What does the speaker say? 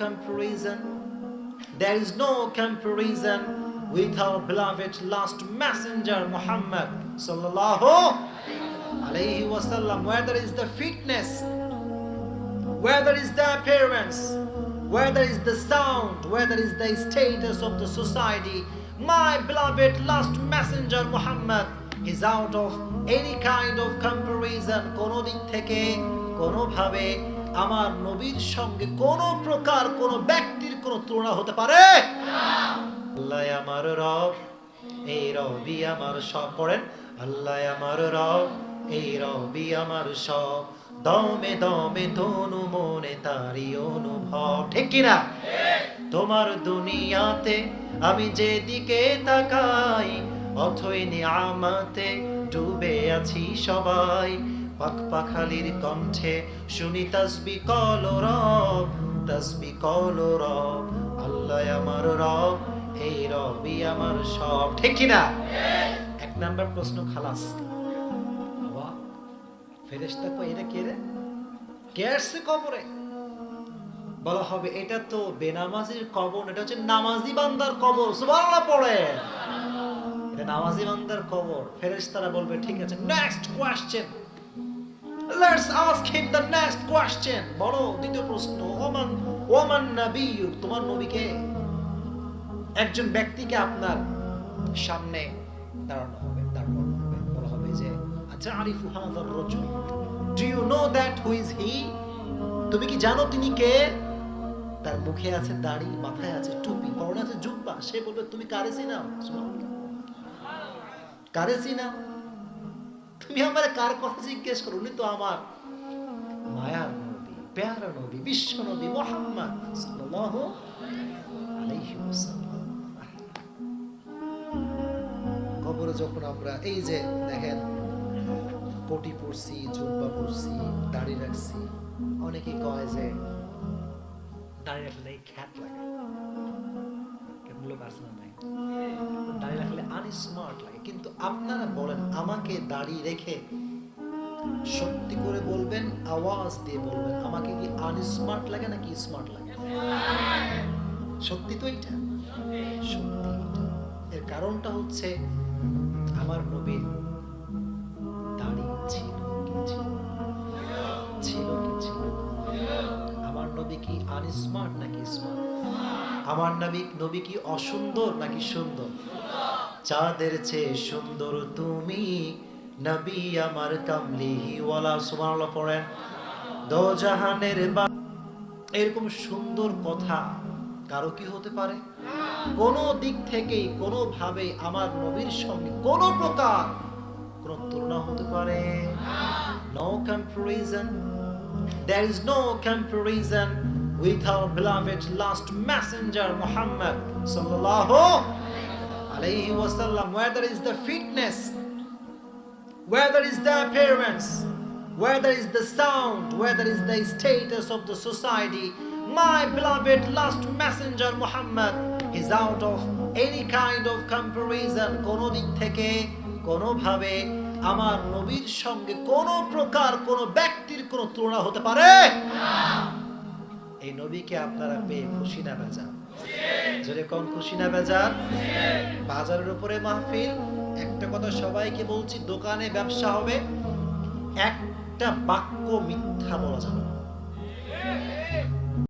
comparison. There is no comparison with our beloved last messenger Muhammad sallallahu alayhi wasallam. Where there is the fitness, where there is the appearance, where there is the sound, where there is the status of the society, my beloved last messenger Muhammad is out of any kind of comparison. কোন দিক থেকে কোনো ভাবে আমার নবীর সঙ্গে কোনো প্রকার কোনো ব্যক্তির কোনো তুলনা হতে পারে না। আল্লাহ আমার রব, এই রবি আমার সব। পড়েন, আল্লাহ আমার রব, এই রবি আমার সব, দমে দমে তনু মনে তারি অনুভব। ঠিক কিনা? তোমার দুনিয়াতে আমি যেদিকে তাকাই, অথই নিয়ামতে ডুবে আছি সবাই। পাক পাখালির কণ্ঠে শুনি তাসবিহ কলো রব, তাসবিহ কলো রব। আল্লাহ আমার রব, এই রবি আমার সব। ঠিক কিনা? এক নাম্বার প্রশ্ন খালাস। বাবা, ফেরেশতা কই এটা কে রে? কে আসছে কবরে? বলা হবে এটা তো বেনামাজির কবর, এটা হচ্ছে নামাজি বান্দার কবর। সুবহানাল্লাহ পড়ে, এটা নামাজি বান্দার কবর। ফেরেশতারা বলবে ঠিক আছে, next question, let's ask him the next question. বলো দ্বিতীয় প্রশ্ন, ওমান নবিয়্যু, তোমার নবী কে? একজন ব্যক্তিকে আপনার সামনে দাঁড়ানো হবে, বলা হবে যে আতারিফু হাযার রাজুল, do you know that who is he? তুমি কি জানো তিনি কে? তার মুখে আছে দাড়ি, মাথায় আছে টুপি, পরনে আছে জুব্বা। সে বলবে তুমি কারে চিনাও? কারে চিনাও? তুমি আমার কার কথা জিজ্ঞেস করো? উনি তো আমার মায়ার নবী, প্যারা নবী, বিশ্ব নবী মুহাম্মদ সাল্লাল্লাহু আলাইহি ওয়াসাল্লাম। কবরে যখন আমরা এই যে দেখেন কোটি পরছি, জুব্বা পরছি, দাড়ি রাখছি, অনেকে কয় যে দাড়ি রাখলে খ্যাত লাগে। কেমন লোক আছে না? নাই, দাড়ি রাখলে আনস্মার্ট লাগে। কিন্তু আপনারা বলেন, আমাকে দাড়ি রেখে সত্যি করে বলবেন, আওয়াজ দিয়ে বলবেন, আমাকে কি আনস্মার্ট লাগে নাকি স্মার্ট লাগে? সত্যি তো এটা, সত্যি এটা। এর কারণটা হচ্ছে আমার নবীর দাড়ি ছিল কি ছিল? ছিল কি ছিল? আমার নবী কি আনস্মার্ট নাকি স্মার্ট? আমার নবী কি অসুন্দর নাকি সুন্দর? চাঁদের চেয়ে সুন্দর তুমি নবী আমার কামলিহি ওয়ালা। সুবহানাল্লাহ পড়েন। দো জাহানের এরকম সুন্দর কথা কারো কি হতে পারে? কোন দিক থেকেই কোনো ভাবে আমার নবীর সঙ্গে কোনো প্রকার কোন তুলনা হতে পারে? No comparison. There is no comparison with our beloved last messenger Muhammad sallallahu alayhi wasallam. Where there is the fitness, where there is the appearance, where there is the sound, where there is the status of the society, my beloved last messenger Muhammad is out of any kind of comparison. কোন দিক থেকে কোনো ভাবে আমার নবীর সঙ্গে কোনো প্রকার কোনো ব্যক্তির কোনো তুলনা হতে পারে না। এই নবীকে আপনারা পেয়ে খুশি না বেজার? যদি কোন খুশি না বেজার? বাজারের উপরে মাহফিল, একটা কথা সবাইকে বলছি, দোকানে ব্যবসা হবে, একটা বাক্য মিথ্যা বলা যাবে না।